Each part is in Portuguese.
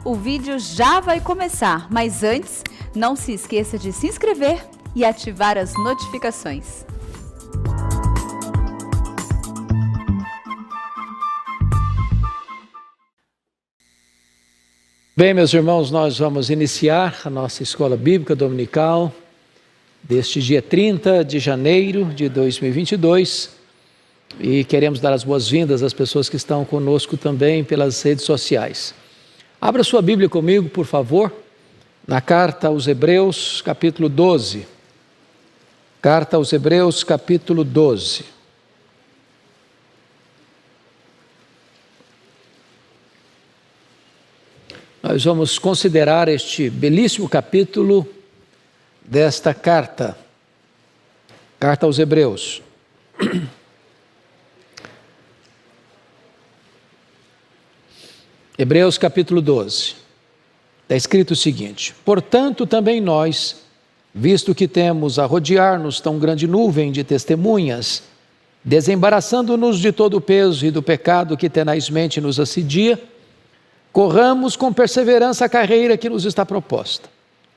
O vídeo já vai começar, mas antes, não se esqueça de se inscrever e ativar as notificações. Bem, meus irmãos, nós vamos iniciar a nossa escola bíblica dominical deste dia 30 de janeiro de 2022 e queremos dar as boas-vindas às pessoas que estão conosco também pelas redes sociais. Abra sua Bíblia comigo, por favor, na carta aos Hebreus, capítulo 12. Carta aos Hebreus, capítulo 12. Nós vamos considerar este belíssimo capítulo desta carta, carta aos Hebreus. Hebreus capítulo 12, está escrito o seguinte: portanto também nós, visto que temos a rodear-nos tão grande nuvem de testemunhas, desembaraçando-nos de todo o peso e do pecado que tenazmente nos assedia, corramos com perseverança a carreira que nos está proposta,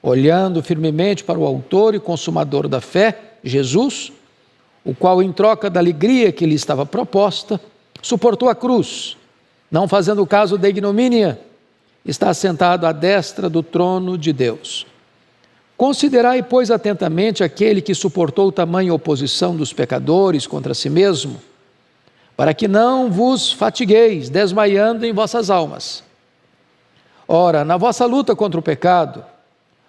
olhando firmemente para o autor e consumador da fé, Jesus, o qual em troca da alegria que lhe estava proposta, suportou a cruz, não fazendo caso da ignomínia, está sentado à destra do trono de Deus. Considerai, pois, atentamente aquele que suportou tamanha oposição dos pecadores contra si mesmo, para que não vos fatigueis, desmaiando em vossas almas. Ora, na vossa luta contra o pecado,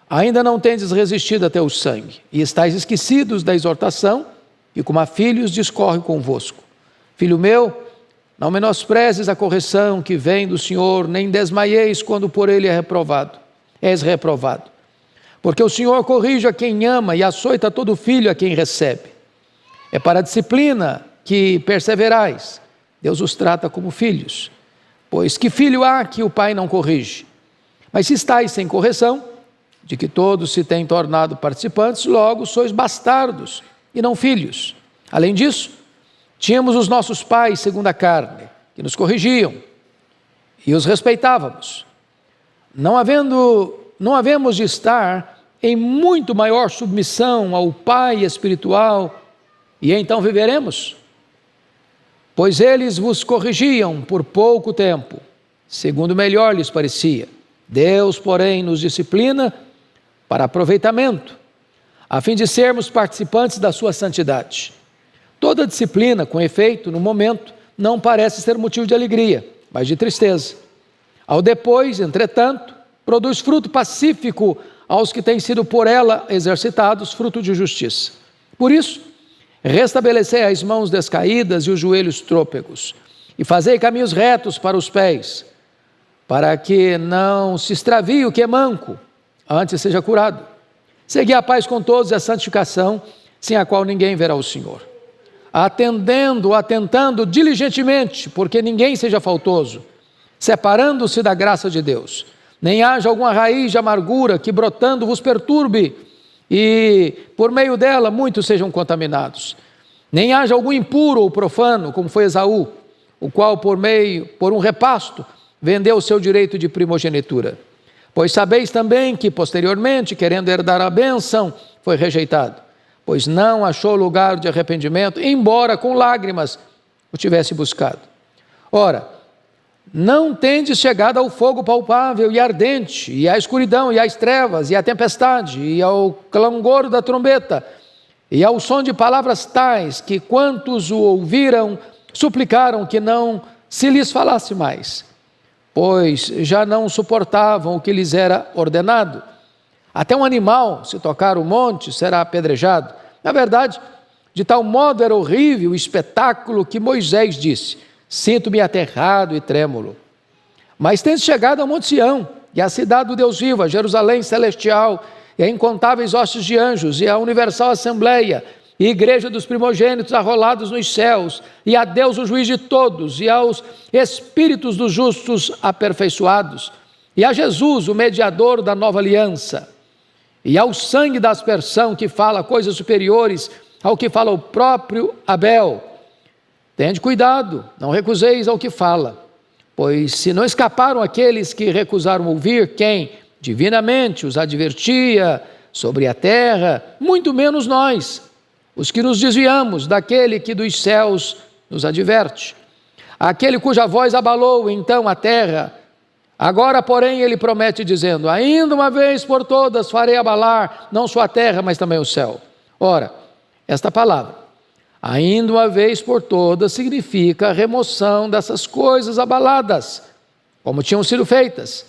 ainda não tendes resistido até o sangue, e estáis esquecidos da exortação, que como a filhos discorre convosco. Filho meu, não menosprezes a correção que vem do Senhor, nem desmaieis quando por ele és reprovado. Porque o Senhor corrige a quem ama e açoita todo filho a quem recebe. É para a disciplina que perseverais. Deus os trata como filhos. Pois que filho há que o pai não corrige? Mas se estáis sem correção, de que todos se têm tornado participantes, logo sois bastardos e não filhos. Além disso, tínhamos os nossos pais segundo a carne, que nos corrigiam, e os respeitávamos. Não havemos de estar em muito maior submissão ao Pai espiritual, e então viveremos? Pois eles vos corrigiam por pouco tempo, segundo melhor lhes parecia. Deus, porém, nos disciplina para aproveitamento, a fim de sermos participantes da sua santidade. Toda disciplina, com efeito, no momento, não parece ser motivo de alegria, mas de tristeza. Ao depois, entretanto, produz fruto pacífico aos que têm sido por ela exercitados, fruto de justiça. Por isso, restabelecei as mãos descaídas e os joelhos trôpegos, e fazei caminhos retos para os pés, para que não se extravie o que é manco, antes seja curado. Segui a paz com todos e a santificação, sem a qual ninguém verá o Senhor. Atentando diligentemente, porque ninguém seja faltoso, separando-se da graça de Deus, nem haja alguma raiz de amargura que brotando vos perturbe, e por meio dela muitos sejam contaminados. Nem haja algum impuro ou profano, como foi Esaú, o qual por um repasto, vendeu o seu direito de primogenitura. Pois sabeis também que posteriormente, querendo herdar a bênção, foi rejeitado, pois não achou lugar de arrependimento, embora com lágrimas o tivesse buscado. Ora, não tendes chegado ao fogo palpável e ardente, e à escuridão, e às trevas, e à tempestade, e ao clangor da trombeta, e ao som de palavras tais, que quantos o ouviram, suplicaram que não se lhes falasse mais, pois já não suportavam o que lhes era ordenado. Até um animal, se tocar o monte, será apedrejado. Na verdade, de tal modo era horrível o espetáculo que Moisés disse: sinto-me aterrado e trêmulo. Mas tens chegado ao Monte Sião, e à cidade do Deus vivo, a Jerusalém celestial, e a incontáveis hostes de anjos, e a universal assembleia, e igreja dos primogênitos arrolados nos céus, e a Deus o juiz de todos, e aos espíritos dos justos aperfeiçoados, e a Jesus, o mediador da nova aliança, e ao sangue da aspersão que fala coisas superiores ao que fala o próprio Abel. Tende cuidado, não recuseis ao que fala, Pois se não escaparam aqueles que recusaram ouvir quem divinamente os advertia sobre a terra, muito menos nós, os que nos desviamos daquele que dos céus nos adverte. Aquele cuja voz abalou então a terra, agora, porém, ele promete dizendo: ainda uma vez por todas farei abalar não só a terra, mas também o céu. Ora, esta palavra, ainda uma vez por todas, significa a remoção dessas coisas abaladas, como tinham sido feitas,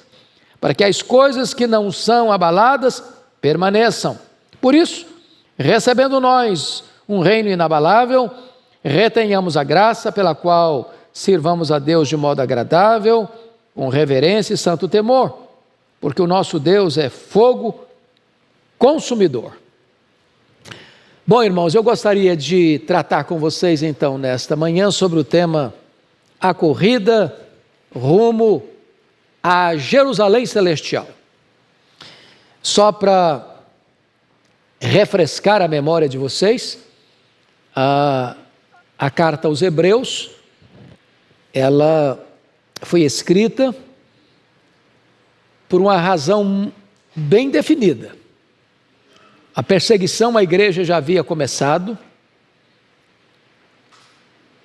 para que as coisas que não são abaladas permaneçam. Por isso, recebendo nós um reino inabalável, retenhamos a graça pela qual sirvamos a Deus de modo agradável, com reverência e santo temor, porque o nosso Deus é fogo consumidor. Bom, irmãos, eu gostaria de tratar com vocês então nesta manhã sobre o tema a corrida rumo a Jerusalém Celestial. Só para refrescar a memória de vocês, a carta aos Hebreus, ela foi escrita por uma razão bem definida. A perseguição à igreja já havia começado.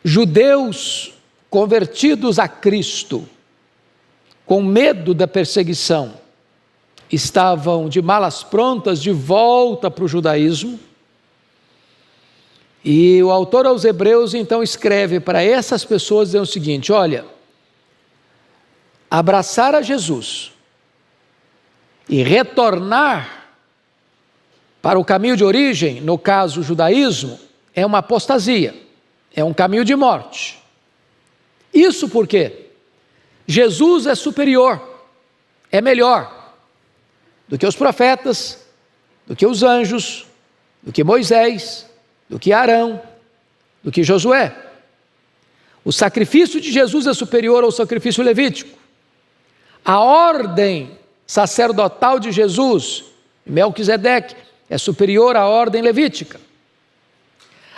Judeus convertidos a Cristo, com medo da perseguição, estavam de malas prontas de volta para o judaísmo. E o autor aos Hebreus então escreve para essas pessoas dizendo o seguinte: olha, abraçar a Jesus e retornar para o caminho de origem, no caso o judaísmo, é uma apostasia, é um caminho de morte. Isso porque Jesus é superior, é melhor do que os profetas, do que os anjos, do que Moisés, do que Arão, do que Josué. O sacrifício de Jesus é superior ao sacrifício levítico. A ordem sacerdotal de Jesus, Melquisedeque, é superior à ordem levítica.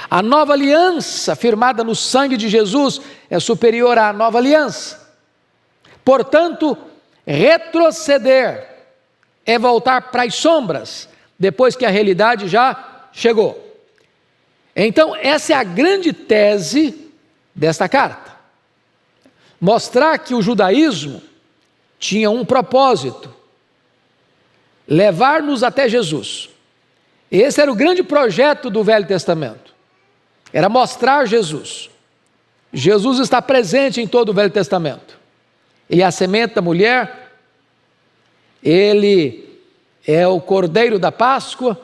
A nova aliança firmada no sangue de Jesus é superior à nova aliança. Portanto, retroceder é voltar para as sombras, depois que a realidade já chegou. Então, essa é a grande tese desta carta. Mostrar que o judaísmo tinha um propósito: levar-nos até Jesus. Esse era o grande projeto do Velho Testamento. Era mostrar Jesus. Jesus está presente em todo o Velho Testamento. Ele é a semente da mulher, ele é o cordeiro da Páscoa,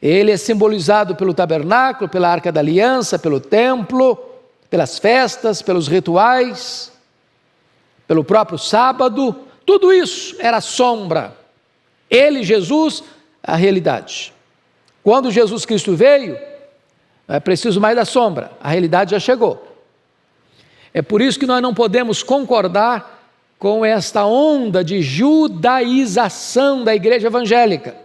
ele é simbolizado pelo tabernáculo, pela arca da aliança, pelo templo, pelas festas, pelos rituais, pelo próprio sábado. Tudo isso era sombra. Ele, Jesus, a realidade. Quando Jesus Cristo veio, não é preciso mais da sombra, a realidade já chegou. É por isso que nós não podemos concordar com esta onda de judaização da igreja evangélica,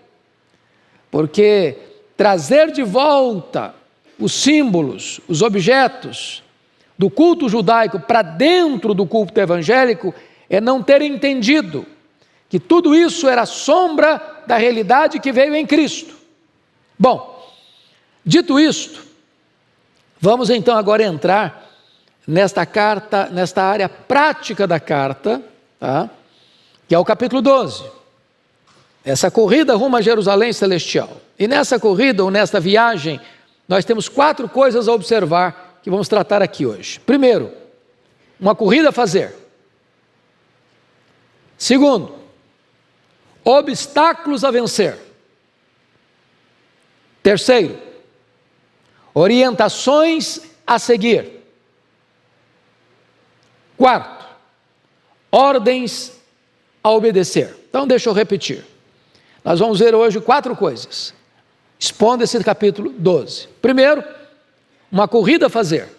porque trazer de volta os símbolos, os objetos do culto judaico para dentro do culto evangélico é não ter entendido que tudo isso era sombra da realidade que veio em Cristo. Bom, dito isto, vamos então agora entrar nesta carta, nesta área prática da carta, tá? Que é o capítulo 12. Essa corrida rumo a Jerusalém Celestial. E nessa corrida, ou nesta viagem, nós temos 4 coisas a observar que vamos tratar aqui hoje. Primeiro, uma corrida a fazer. Segundo, obstáculos a vencer. Terceiro, orientações a seguir. Quarto, ordens a obedecer. Então deixa eu repetir. Nós vamos ver hoje 4 coisas, expondo esse capítulo 12. Primeiro, uma corrida a fazer.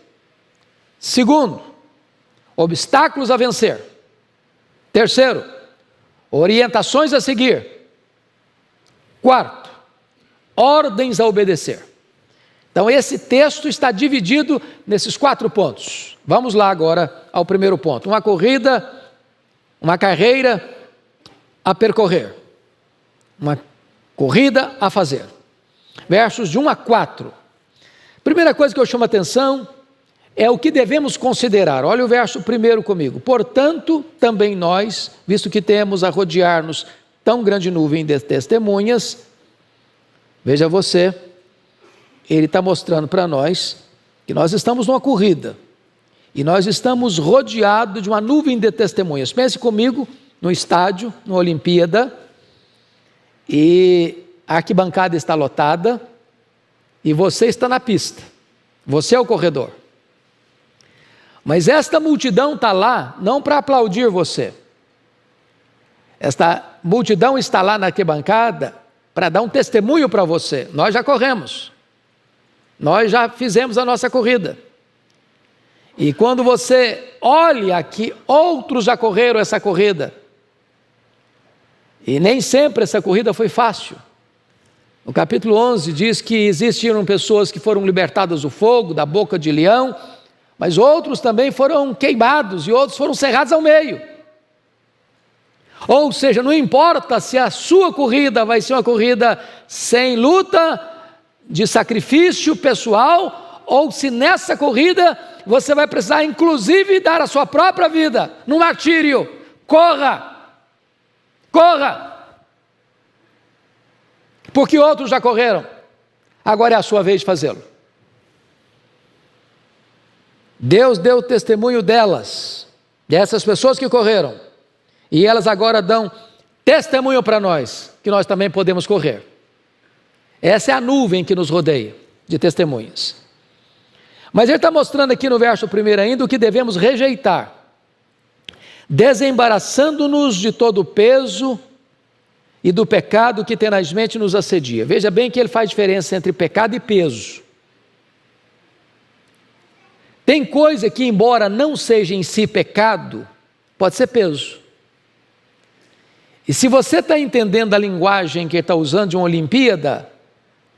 Segundo, obstáculos a vencer. Terceiro, orientações a seguir. Quarto, ordens a obedecer. Então esse texto está dividido nesses 4 pontos. Vamos lá agora ao primeiro ponto. Uma corrida, uma carreira a percorrer. Uma corrida a fazer. Versos de 1 a 4. Primeira coisa que eu chamo a atenção é o que devemos considerar. Olha o verso 1 comigo. Portanto, também nós, visto que temos a rodear-nos tão grande nuvem de testemunhas, veja você, ele está mostrando para nós que nós estamos numa corrida e nós estamos rodeados de uma nuvem de testemunhas. Pense comigo no estádio, na Olimpíada, e a arquibancada está lotada e você está na pista, você é o corredor. Mas esta multidão está lá não para aplaudir você. Esta multidão está lá na arquibancada para dar um testemunho para você. Nós já corremos. Nós já fizemos a nossa corrida. E quando você olha que outros já correram essa corrida, e nem sempre essa corrida foi fácil. No capítulo 11 diz que existiram pessoas que foram libertadas do fogo, da boca de leão, mas outros também foram queimados e outros foram cerrados ao meio. Ou seja, não importa se a sua corrida vai ser uma corrida sem luta, de sacrifício pessoal, ou se nessa corrida você vai precisar inclusive dar a sua própria vida no martírio. Corra! Corra! Porque outros já correram, agora é a sua vez de fazê-lo. Deus deu testemunho delas, dessas pessoas que correram, e elas agora dão testemunho para nós, que nós também podemos correr. Essa é a nuvem que nos rodeia, de testemunhas. Mas ele está mostrando aqui no verso 1 ainda o que devemos rejeitar, desembaraçando-nos de todo o peso e do pecado que tenazmente nos assedia. Veja bem que ele faz diferença entre pecado e peso. Tem coisa que, embora não seja em si pecado, pode ser peso. E se você está entendendo a linguagem que ele está usando de uma Olimpíada,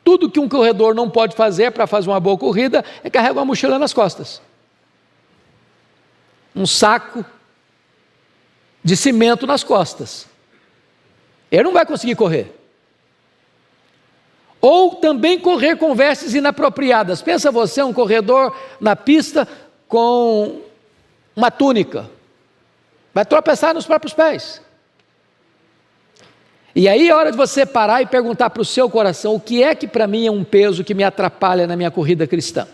tudo que um corredor não pode fazer para fazer uma boa corrida é carregar uma mochila nas costas. Um saco de cimento nas costas. Ele não vai conseguir correr. Ou também correr com vestes inapropriadas. Pensa você, um corredor na pista com uma túnica. Vai tropeçar nos próprios pés. E aí é hora de você parar e perguntar para o seu coração, o que é que para mim é um peso que me atrapalha na minha corrida cristã?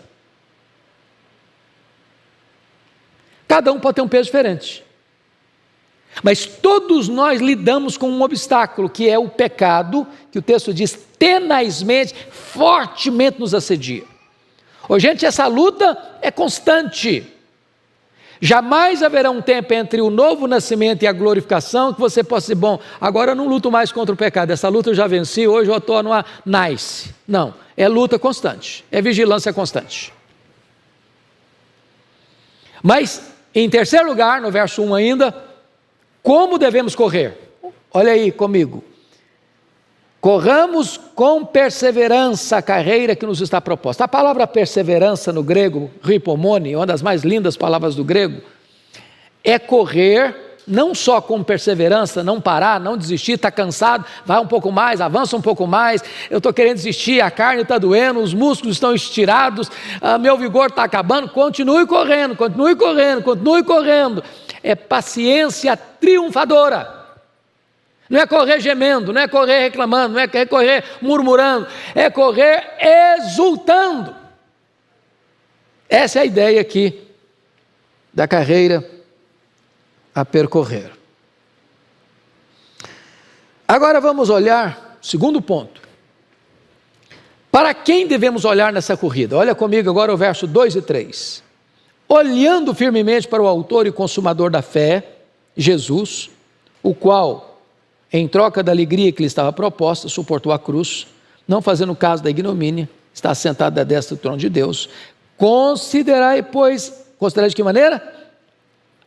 Cada um pode ter um peso diferente. Mas todos nós lidamos com um obstáculo, que é o pecado, que o texto diz, tenazmente, fortemente nos assedia. Ô, gente, essa luta é constante. Jamais haverá um tempo entre o novo nascimento e a glorificação que você possa dizer, bom, agora eu não luto mais contra o pecado, essa luta eu já venci, hoje eu estou numa nice. Não, é luta constante, é vigilância constante. Mas, em terceiro lugar, no verso 1 ainda, como devemos correr? Olha aí comigo. Corramos com perseverança a carreira que nos está proposta. A palavra perseverança no grego, ripomone, uma das mais lindas palavras do grego, é correr não só com perseverança, não parar, não desistir, está cansado, vai um pouco mais, avança um pouco mais, eu estou querendo desistir, a carne está doendo, os músculos estão estirados, meu vigor está acabando, continue correndo, continue correndo, continue correndo. É paciência triunfadora. Não é correr gemendo, não é correr reclamando, não é correr murmurando, é correr exultando. Essa é a ideia aqui da carreira a percorrer. Agora vamos olhar, segundo ponto. Para quem devemos olhar nessa corrida? Olha comigo agora o verso 2 e 3. Olhando firmemente para o autor e consumador da fé, Jesus, o qual, em troca da alegria que lhe estava proposta, suportou a cruz, não fazendo caso da ignomínia, está sentado à destra do trono de Deus. Considerai, pois, considerai de que maneira?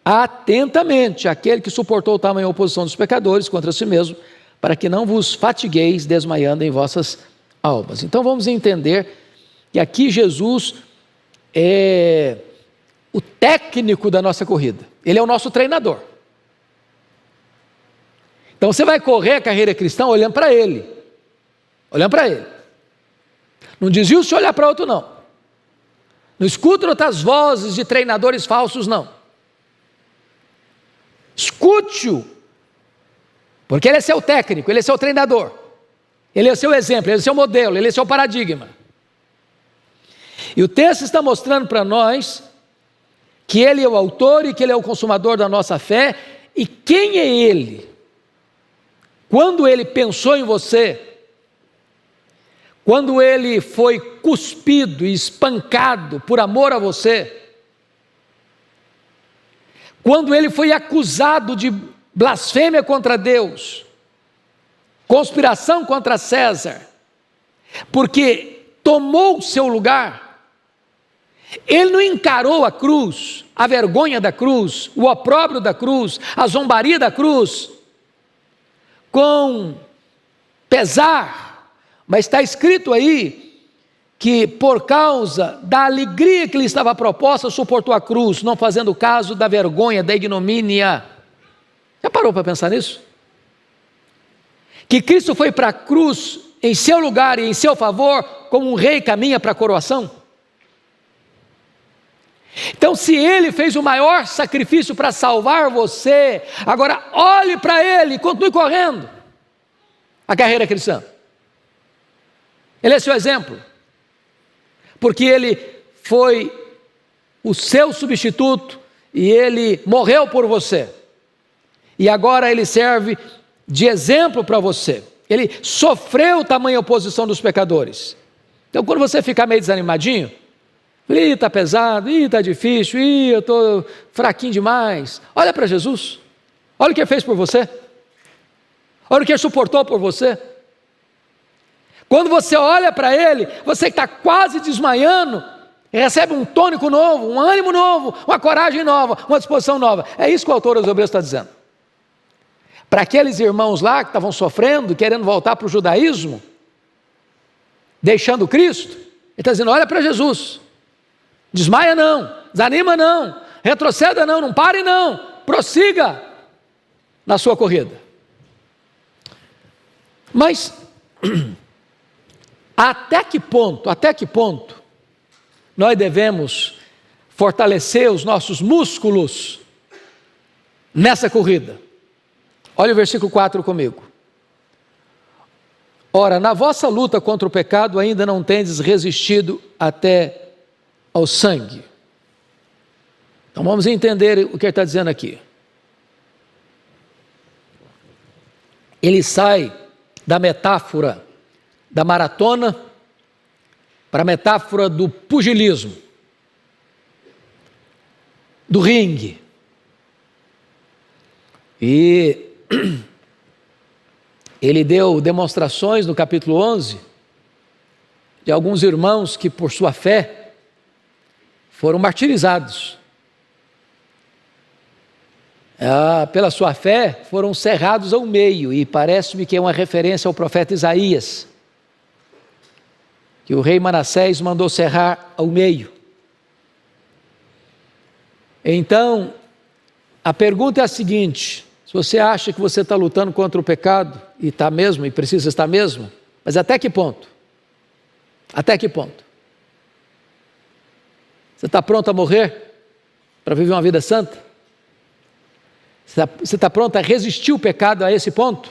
Atentamente aquele que suportou tamanha oposição dos pecadores contra si mesmo, para que não vos fatigueis desmaiando em vossas almas. Então vamos entender que aqui Jesus é o técnico da nossa corrida. Ele é o nosso treinador. Então você vai correr a carreira cristã olhando para Ele. Olhando para Ele. Não desvia o seu olhar para outro, não. Não escuta outras vozes de treinadores falsos, não. Escute-o. Porque Ele é seu técnico, Ele é seu treinador. Ele é o seu exemplo, Ele é o seu modelo, Ele é o seu paradigma. E o texto está mostrando para nós que Ele é o autor e que Ele é o consumador da nossa fé. E quem é Ele? Quando Ele pensou em você, quando Ele foi cuspido e espancado por amor a você, quando Ele foi acusado de blasfêmia contra Deus, conspiração contra César, porque tomou o seu lugar, Ele não encarou a cruz, a vergonha da cruz, o opróbrio da cruz, a zombaria da cruz, com pesar, mas está escrito aí que por causa da alegria que lhe estava proposta, suportou a cruz, não fazendo caso da vergonha, da ignomínia. Já parou para pensar nisso? Que Cristo foi para a cruz em seu lugar e em seu favor, como um rei caminha para a coroação? Então, se Ele fez o maior sacrifício para salvar você, agora olhe para Ele e continue correndo a carreira cristã. Ele é seu exemplo, porque Ele foi o seu substituto e Ele morreu por você. E agora Ele serve de exemplo para você. Ele sofreu tamanha oposição dos pecadores. Então, quando você ficar meio desanimadinho, está pesado, está difícil, eu estou fraquinho demais, olha para Jesus, olha o que Ele fez por você, olha o que Ele suportou por você. Quando você olha para Ele, você que está quase desmaiando, recebe um tônico novo, um ânimo novo, uma coragem nova, uma disposição nova. É isso que o autor aos Hebreus está dizendo. Para aqueles irmãos lá que estavam sofrendo, querendo voltar para o judaísmo, deixando Cristo, ele está dizendo, olha para Jesus, desmaia não, desanima não, retroceda não pare não, prossiga na sua corrida. Mas, até que ponto nós devemos fortalecer os nossos músculos nessa corrida? Olha o versículo 4 comigo. Ora, na vossa luta contra o pecado ainda não tendes resistido até ao sangue. Então vamos entender o que ele está dizendo aqui. Ele sai da metáfora da maratona para a metáfora do pugilismo, do ringue. E ele deu demonstrações no capítulo 11 de alguns irmãos que por sua fé foram martirizados. Pela sua fé foram cerrados ao meio, e parece-me que é uma referência ao profeta Isaías, que o rei Manassés mandou cerrar ao meio. Então, a pergunta é a seguinte: se você acha que você está lutando contra o pecado, e está mesmo, e precisa estar mesmo, mas até que ponto? Até que ponto? Você está pronto a morrer para viver uma vida santa? Você está pronto a resistir o pecado a esse ponto?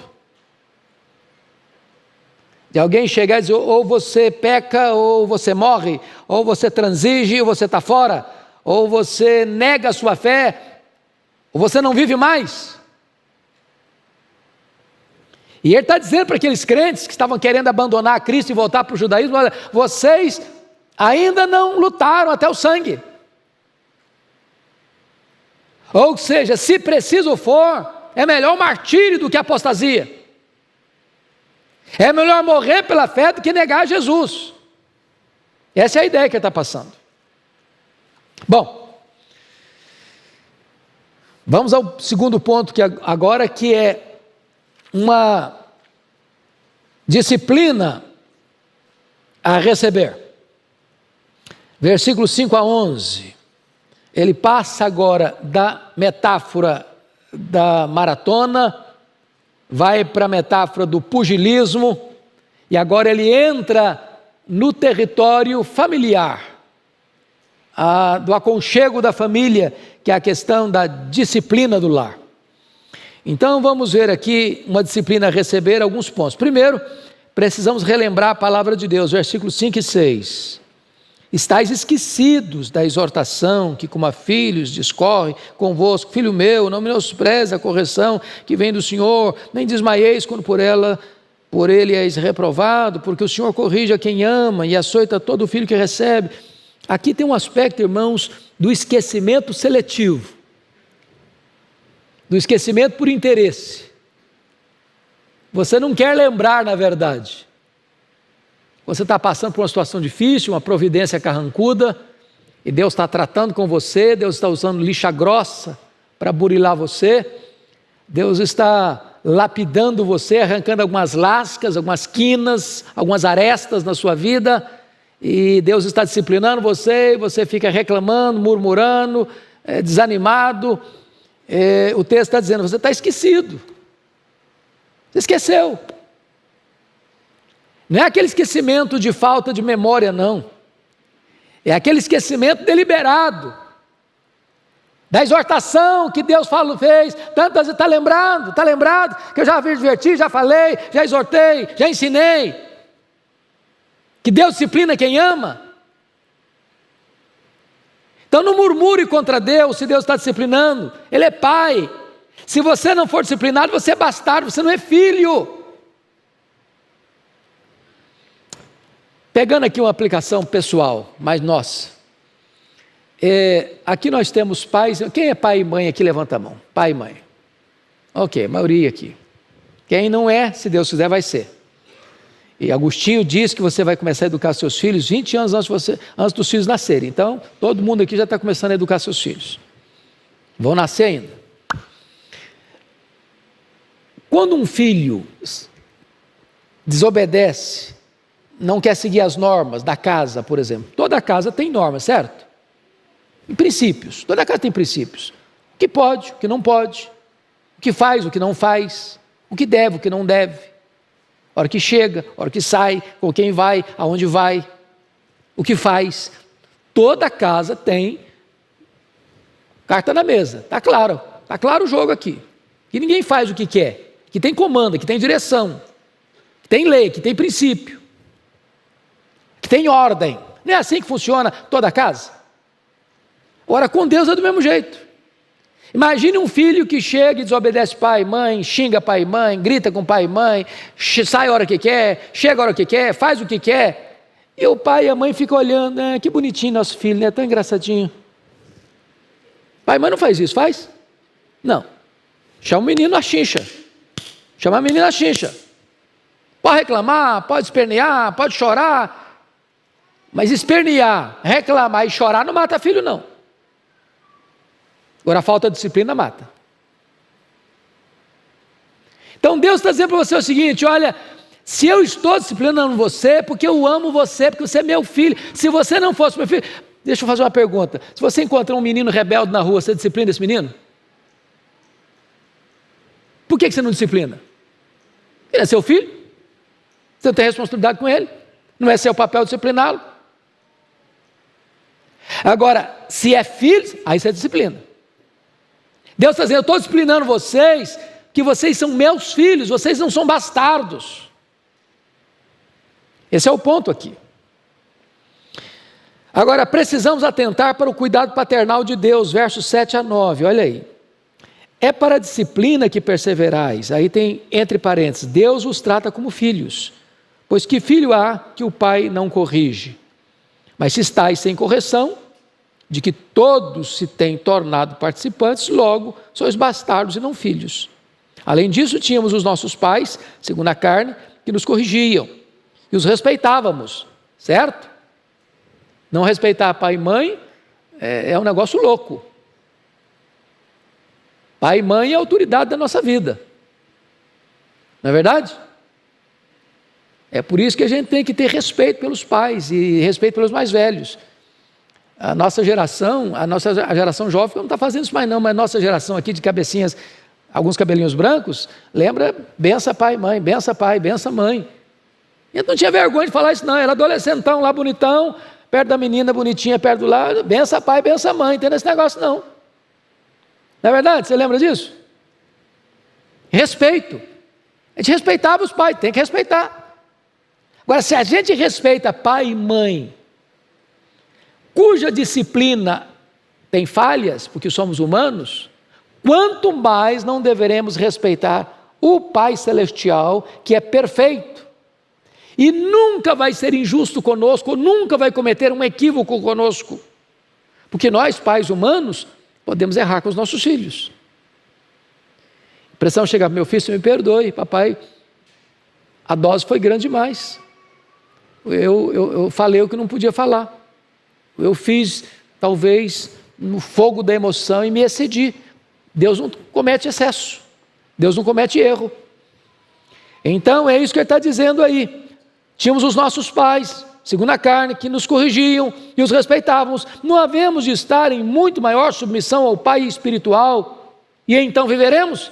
De alguém chegar e dizer, ou você peca, ou você morre, ou você transige, ou você está fora, ou você nega a sua fé, ou você não vive mais. E ele está dizendo para aqueles crentes que estavam querendo abandonar a Cristo e voltar para o judaísmo, olha, vocês ainda não lutaram até o sangue. Ou seja, se preciso for, é melhor o martírio do que a apostasia. É melhor morrer pela fé do que negar Jesus. Essa é a ideia que ele está passando. Bom, vamos ao segundo ponto agora, que é uma disciplina a receber. versículos 5 a 11. Ele passa agora da metáfora da maratona, vai para a metáfora do pugilismo, e agora ele entra no território familiar, do aconchego da família, que é a questão da disciplina do lar. Então vamos ver aqui uma disciplina a receber, alguns pontos. Primeiro, precisamos relembrar a palavra de Deus, versículos 5 e 6. Estais esquecidos da exortação que como a filhos discorre convosco. Filho meu, não menospreze a correção que vem do Senhor, nem desmaieis quando por ele és reprovado, porque o Senhor corrige a quem ama e açoita todo filho que recebe. Aqui tem um aspecto, irmãos, do esquecimento seletivo, do esquecimento por interesse. Você não quer lembrar, na verdade. Você está passando por uma situação difícil, uma providência carrancuda, e Deus está tratando com você, Deus está usando lixa grossa para burilar você, Deus está lapidando você, arrancando algumas lascas, algumas quinas, algumas arestas na sua vida, e Deus está disciplinando você, e você fica reclamando, murmurando, desanimado. O texto está dizendo, você está esquecido, você esqueceu. Não é aquele esquecimento de falta de memória, não. É aquele esquecimento deliberado, da exortação que Deus fez, tantas vezes está lembrado, que eu já adverti, já falei, já exortei, já ensinei, que Deus disciplina quem ama. Então não murmure contra Deus se Deus está disciplinando, Ele é pai. Se você não for disciplinado, você é bastardo, você não é filho. Pegando aqui uma aplicação pessoal, mais nossa. Aqui nós temos pais. Quem é pai e mãe aqui, levanta a mão. Pai e mãe. Ok, a maioria aqui. Quem não é, se Deus quiser, vai ser. E Agostinho diz que você vai começar a educar seus filhos 20 anos antes dos filhos nascerem. Então, todo mundo aqui já está começando a educar seus filhos. Vão nascer ainda. Quando um filho desobedece, não quer seguir as normas da casa, por exemplo. Toda casa tem normas, certo? E princípios. Toda casa tem princípios. O que pode, o que não pode. O que faz, o que não faz. O que deve, o que não deve. A hora que chega, a hora que sai, com quem vai, aonde vai. O que faz. Toda casa tem carta na mesa. Está claro. Está claro o jogo aqui. Que ninguém faz o que quer. Que tem comando, que tem direção. Que tem lei, que tem princípio. Que tem ordem. Não é assim que funciona toda a casa? Ora, com Deus é do mesmo jeito. Imagine um filho que chega e desobedece pai e mãe, xinga pai e mãe, grita com pai e mãe, sai a hora que quer, chega a hora que quer, faz o que quer. E o pai e a mãe ficam olhando, que bonitinho nosso filho, né? Tão engraçadinho. Pai e mãe não faz isso, faz? Não. Chama o menino a chincha. Chama a menina a chincha. Pode reclamar, pode espernear, pode chorar. Mas espernear, reclamar e chorar não mata filho, não. Agora a falta de disciplina mata. Então Deus está dizendo para você o seguinte: olha, se eu estou disciplinando você, porque eu amo você, porque você é meu filho. Se você não fosse meu filho, deixa eu fazer uma pergunta. Se você encontrar um menino rebelde na rua, você disciplina esse menino? Por que você não disciplina? Ele é seu filho, você não tem responsabilidade com ele, não é seu papel discipliná-lo. Agora, se é filho, aí você disciplina. Deus está dizendo, eu estou disciplinando vocês, que vocês são meus filhos, vocês não são bastardos. Esse é o ponto aqui. Agora, precisamos atentar para o cuidado paternal de Deus, versos 7 a 9, olha aí. É para a disciplina que perseverais, aí tem entre parênteses, Deus os trata como filhos, pois que filho há que o pai não corrige? Mas se estáis sem correção, de que todos se têm tornado participantes, logo sois bastardos e não filhos. Além disso, tínhamos os nossos pais, segundo a carne, que nos corrigiam, e os respeitávamos, certo? Não respeitar pai e mãe é um negócio louco. Pai e mãe é a autoridade da nossa vida. Não é verdade? É por isso que a gente tem que ter respeito pelos pais e respeito pelos mais velhos. A nossa geração jovem não está fazendo isso mais não, mas a nossa geração aqui de cabecinhas, alguns cabelinhos brancos, lembra, bença pai, mãe, bença pai, bença mãe. E eu não tinha vergonha de falar isso não, era adolescentão lá bonitão, perto da menina bonitinha, perto do lado, bença pai, bença mãe, não tem esse negócio não. Não é verdade? Você lembra disso? Respeito. A gente respeitava os pais, tem que respeitar. Agora, se a gente respeita pai e mãe, cuja disciplina tem falhas, porque somos humanos, quanto mais não deveremos respeitar o Pai Celestial, que é perfeito, e nunca vai ser injusto conosco, nunca vai cometer um equívoco conosco, porque nós, pais humanos, podemos errar com os nossos filhos. A pressão chega para meu filho, me perdoe, papai, a dose foi grande demais, eu falei o que não podia falar, eu fiz, talvez, no fogo da emoção e me excedi. Deus não comete excesso, Deus não comete erro. Então é isso que ele está dizendo aí. Tínhamos os nossos pais, segundo a carne, que nos corrigiam e os respeitávamos. Não havemos de estar em muito maior submissão ao Pai espiritual e então viveremos?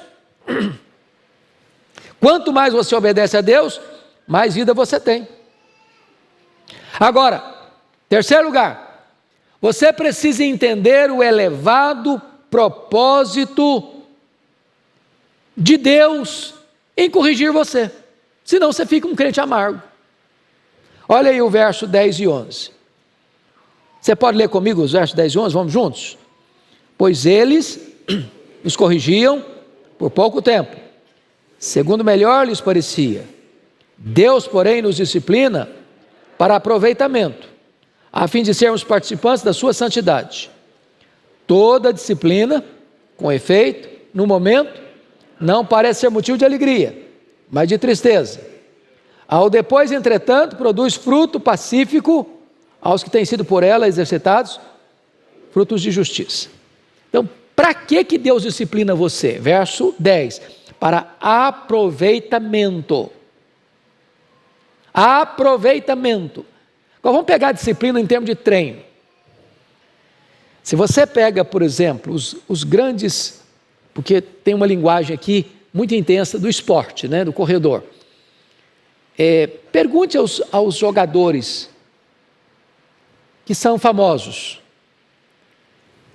Quanto mais você obedece a Deus, mais vida você tem. Agora, terceiro lugar, você precisa entender o elevado propósito de Deus em corrigir você. Senão você fica um crente amargo. Olha aí o verso 10 e 11. Você pode ler comigo os versos 10 e 11? Vamos juntos? Pois eles nos corrigiam por pouco tempo, segundo melhor lhes parecia. Deus, porém, nos disciplina para aproveitamento, a fim de sermos participantes da sua santidade. Toda disciplina, com efeito, no momento, não parece ser motivo de alegria, mas de tristeza. Ao depois, entretanto, produz fruto pacífico aos que têm sido por ela exercitados, frutos de justiça. Então, para que Deus disciplina você? Verso 10, para aproveitamento. Aproveitamento. Agora vamos pegar a disciplina em termos de treino. Se você pega, por exemplo, os grandes, porque tem uma linguagem aqui muito intensa do esporte, né, do corredor. Pergunte aos jogadores que são famosos.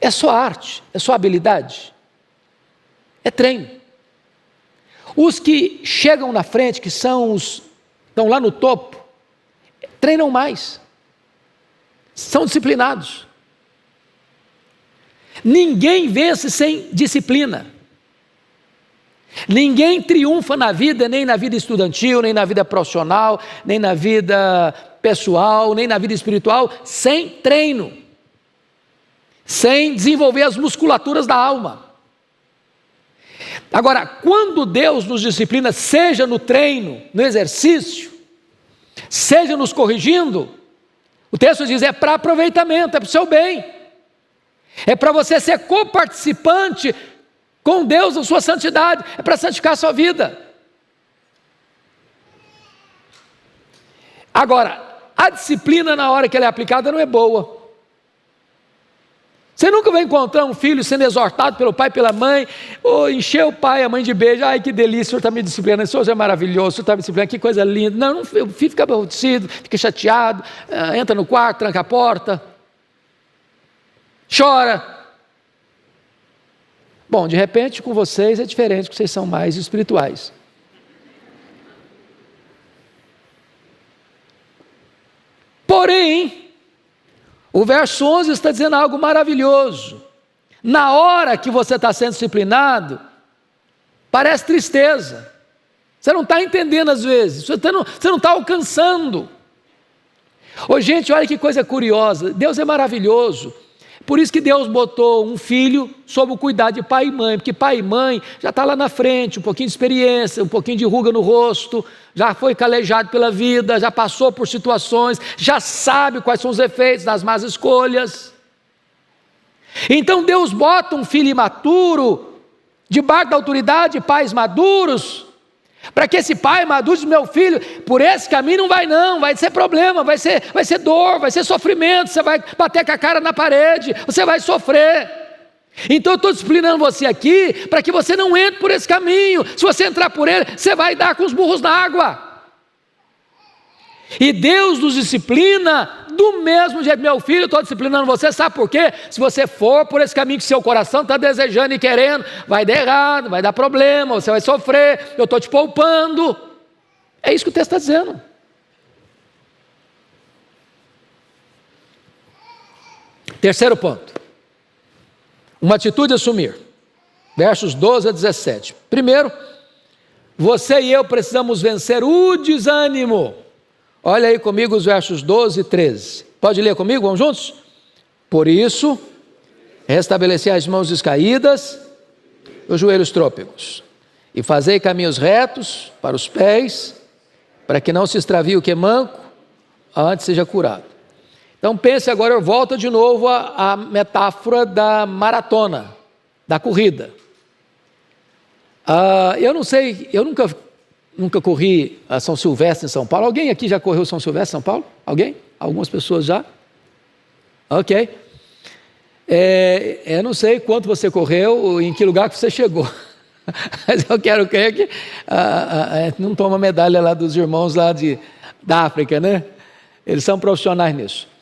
É só arte, é só habilidade, é treino. Os que chegam na frente, que estão lá no topo, treinam mais, são disciplinados. Ninguém vence sem disciplina. Ninguém triunfa na vida, nem na vida estudantil, nem na vida profissional, nem na vida pessoal, nem na vida espiritual, sem treino, sem desenvolver as musculaturas da alma. Agora, quando Deus nos disciplina, seja no treino, no exercício, seja nos corrigindo, o texto diz, é para aproveitamento, é para o seu bem, é para você ser coparticipante com Deus na sua santidade, é para santificar a sua vida. Agora, a disciplina na hora que ela é aplicada não é boa. Você nunca vai encontrar um filho sendo exortado pelo pai e pela mãe, ou encher o pai e a mãe de beijo, ai que delícia, o senhor está me disciplinando, o senhor é maravilhoso, o senhor está me disciplinando, que coisa linda. Não, o filho fica aborrecido, fica chateado, entra no quarto, tranca a porta, chora. Bom, de repente com vocês é diferente, porque vocês são mais espirituais. Porém, o verso 11 está dizendo algo maravilhoso. Na hora que você está sendo disciplinado, parece tristeza. Você não está entendendo às vezes, você não está alcançando. Ô gente, olha que coisa curiosa, Deus é maravilhoso. Por isso que Deus botou um filho sob o cuidado de pai e mãe, porque pai e mãe já está lá na frente, um pouquinho de experiência, um pouquinho de ruga no rosto, já foi calejado pela vida, já passou por situações, já sabe quais são os efeitos das más escolhas. Então Deus bota um filho imaturo, debaixo da autoridade de pais maduros, Para que esse pai maduro diz: meu filho, por esse caminho não, vai ser problema, vai ser dor, vai ser sofrimento, você vai bater com a cara na parede, você vai sofrer. Então eu estou disciplinando você aqui, para que você não entre por esse caminho. Se você entrar por ele, você vai dar com os burros na água. E Deus nos disciplina do mesmo jeito. Meu filho, eu estou disciplinando você, sabe por quê? Se você for por esse caminho que seu coração está desejando e querendo, vai dar errado, vai dar problema, você vai sofrer, eu estou te poupando. É isso que o texto está dizendo. Terceiro ponto, uma atitude a assumir, versos 12 a 17. Primeiro, você e eu precisamos vencer o desânimo. Olha aí comigo os versos 12 e 13. Pode ler comigo? Vamos juntos? Por isso, restabeleci as mãos descaídas, os joelhos trôpegos, e fazei caminhos retos para os pés, para que não se extravie o que é manco, antes seja curado. Então pense agora, eu volto de novo à metáfora da maratona, da corrida. Eu não sei, eu nunca corri a São Silvestre em São Paulo. Alguém aqui já correu São Silvestre em São Paulo? Alguém? Algumas pessoas já? Ok. Eu não sei quanto você correu, em que lugar que você chegou. Mas eu quero crer que não toma medalha lá dos irmãos lá da África, né? Eles são profissionais nisso.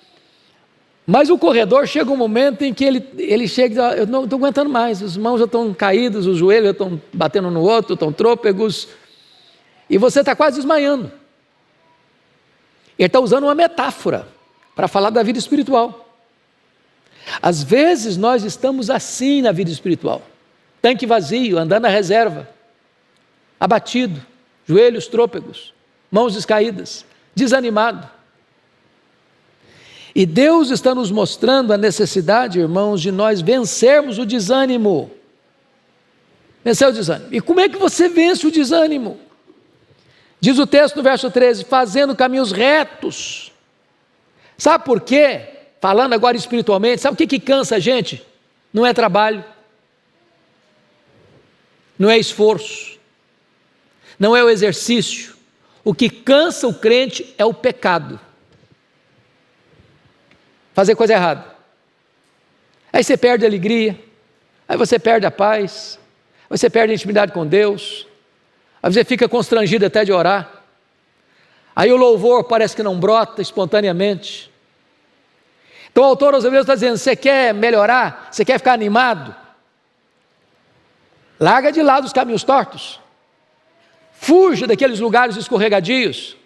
Mas o corredor chega um momento em que ele chega, eu não estou aguentando mais, as mãos já estão caídas, os joelhos já estão batendo no outro, estão trôpegos, e você está quase desmaiando. Ele está usando uma metáfora para falar da vida espiritual. Às vezes nós estamos assim na vida espiritual, tanque vazio, andando na reserva, abatido, joelhos trôpegos, mãos descaídas, desanimado. E Deus está nos mostrando a necessidade, irmãos, de nós vencermos o desânimo. Vencer o desânimo. E como é que você vence o desânimo? Diz o texto no verso 13, fazendo caminhos retos. Sabe por quê? Falando agora espiritualmente, sabe o que cansa a gente? Não é trabalho, não é esforço, não é o exercício. O que cansa o crente é o pecado. Fazer coisa errada. Aí você perde a alegria, aí você perde a paz, aí você perde a intimidade com Deus, aí você fica constrangido até de orar, aí o louvor parece que não brota espontaneamente. Então o autor aos Hebreus está dizendo, você quer melhorar, você quer ficar animado? Larga de lado os caminhos tortos, fuja daqueles lugares escorregadios,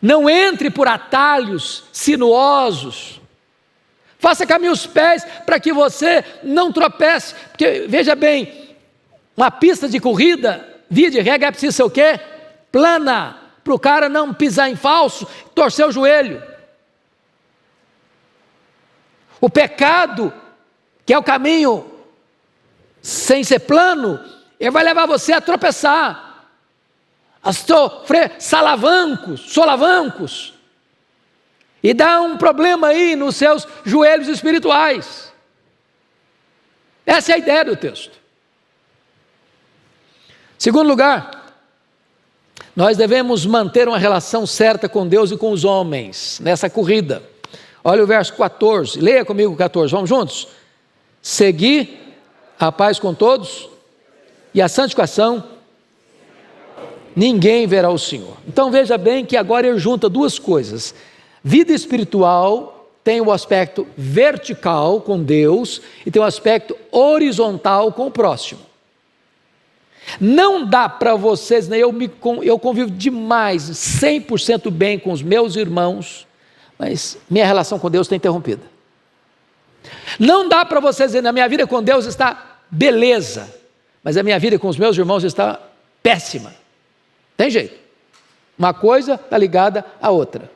não entre por atalhos sinuosos, faça caminhos pés para que você não tropece, porque veja bem, uma pista de corrida, via de regra, é preciso ser o quê? Plana, para o cara não pisar em falso, torcer o joelho. O pecado, que é o caminho sem ser plano, ele vai levar você a tropeçar, a sofrer solavancos, e dá um problema aí nos seus joelhos espirituais. Essa é a ideia do texto. Segundo lugar, nós devemos manter uma relação certa com Deus e com os homens, nessa corrida. Olha o verso 14, leia comigo o 14, vamos juntos? Seguir a paz com todos e a santificação, ninguém verá o Senhor. Então veja bem que agora ele junta duas coisas. Vida espiritual tem o aspecto vertical com Deus e tem o aspecto horizontal com o próximo. Não dá para vocês, né? Eu convivo demais, 100% bem com os meus irmãos, mas minha relação com Deus está interrompida. Não dá para vocês dizer, na minha vida com Deus está beleza, mas a minha vida com os meus irmãos está péssima. Tem jeito. Uma coisa está ligada à outra.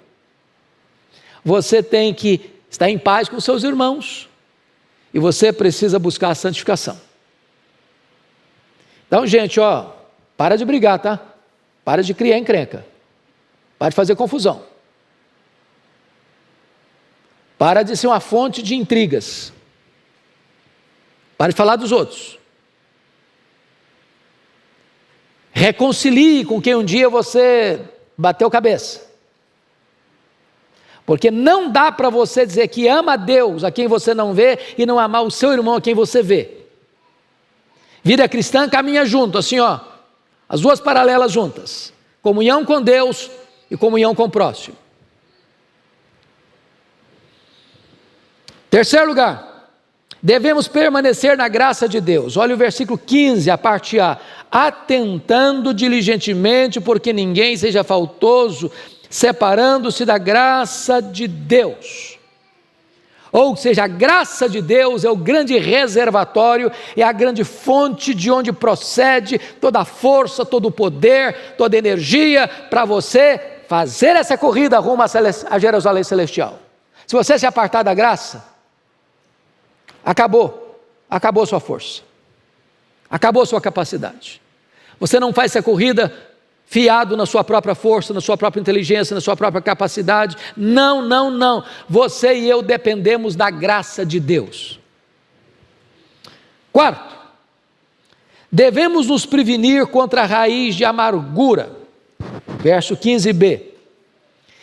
Você tem que estar em paz com seus irmãos e você precisa buscar a santificação. Então, gente, para de brigar, tá? Para de criar encrenca. Para de fazer confusão. Para de ser uma fonte de intrigas. Para de falar dos outros. Reconcilie com quem um dia você bateu cabeça. Porque não dá para você dizer que ama a Deus a quem você não vê e não amar o seu irmão a quem você vê. Vida cristã caminha junto, assim ó, as duas paralelas juntas. Comunhão com Deus e comunhão com o próximo. Terceiro lugar, devemos permanecer na graça de Deus. Olha o versículo 15, a parte A. Atentando diligentemente, porque ninguém seja faltoso, separando-se da graça de Deus. Ou seja, a graça de Deus é o grande reservatório, é a grande fonte de onde procede toda a força, todo o poder, toda a energia para você fazer essa corrida rumo a Jerusalém Celestial. Se você se apartar da graça, acabou sua força, acabou sua capacidade. Você não faz essa corrida fiado na sua própria força, na sua própria inteligência, na sua própria capacidade. Não, não, não. Você e eu dependemos da graça de Deus. Quarto, devemos nos prevenir contra a raiz de amargura. Verso 15b.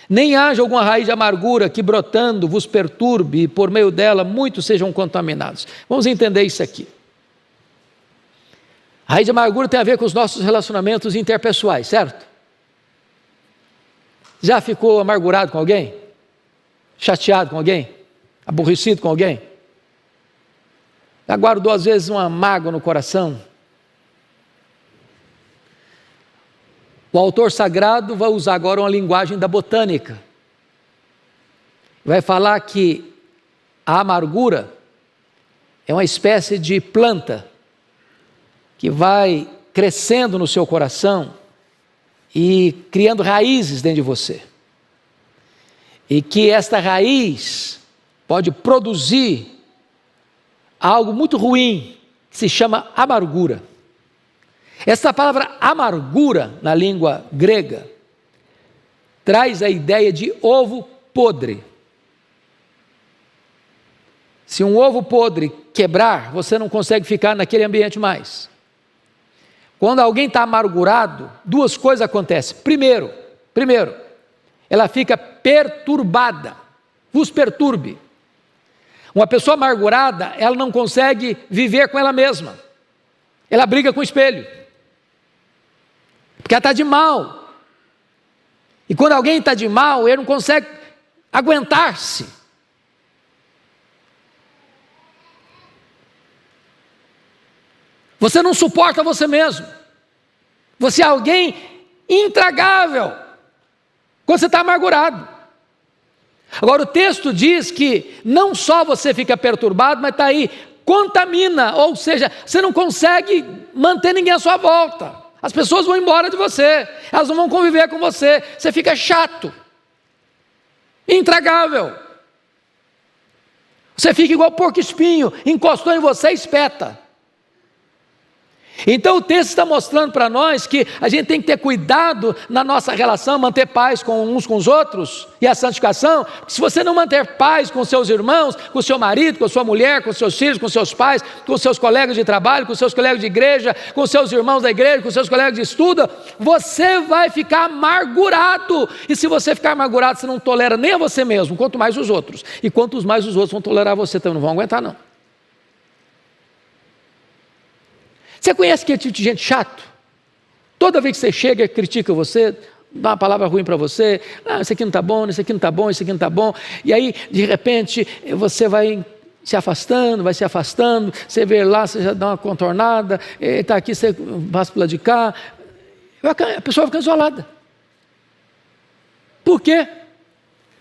Nem haja alguma raiz de amargura que brotando vos perturbe e por meio dela muitos sejam contaminados. Vamos entender isso aqui. A raiz de amargura tem a ver com os nossos relacionamentos interpessoais, certo? Já ficou amargurado com alguém? Chateado com alguém? Aborrecido com alguém? Já guardou às vezes uma mágoa no coração? O autor sagrado vai usar agora uma linguagem da botânica. Vai falar que a amargura é uma espécie de planta que vai crescendo no seu coração e criando raízes dentro de você. E que esta raiz pode produzir algo muito ruim, que se chama amargura. Essa palavra amargura, na língua grega, traz a ideia de ovo podre. Se um ovo podre quebrar, você não consegue ficar naquele ambiente mais. Quando alguém está amargurado, duas coisas acontecem. Primeiro, ela fica perturbada, vos perturbe. Uma pessoa amargurada, ela não consegue viver com ela mesma. Ela briga com o espelho. Porque ela está de mal. E quando alguém está de mal, ele não consegue aguentar-se. Você não suporta você mesmo. Você é alguém intragável quando você está amargurado. Agora o texto diz que não só você fica perturbado, mas está aí, contamina, ou seja, você não consegue manter ninguém à sua volta. As pessoas vão embora de você, elas não vão conviver com você, você fica chato, intragável. Você fica igual porco espinho, encostou em você e espeta. Então o texto está mostrando para nós que a gente tem que ter cuidado na nossa relação, manter paz com uns com os outros e a santificação, porque se você não manter paz com seus irmãos, com seu marido, com sua mulher, com seus filhos, com seus pais, com seus colegas de trabalho, com seus colegas de igreja, com seus irmãos da igreja, com seus colegas de estudo, você vai ficar amargurado, e se você ficar amargurado, você não tolera nem a você mesmo, quanto mais os outros, e quanto mais os outros vão tolerar você, também não vão aguentar não. Você conhece aquele tipo de gente chato? Toda vez que você chega, critica você, dá uma palavra ruim para você, isso aqui não está bom, isso aqui não está bom, isso aqui não está bom, e aí, de repente, você vai se afastando, você vê lá, você já dá uma contornada, está aqui, você passa para lá de cá, a pessoa fica isolada. Por quê?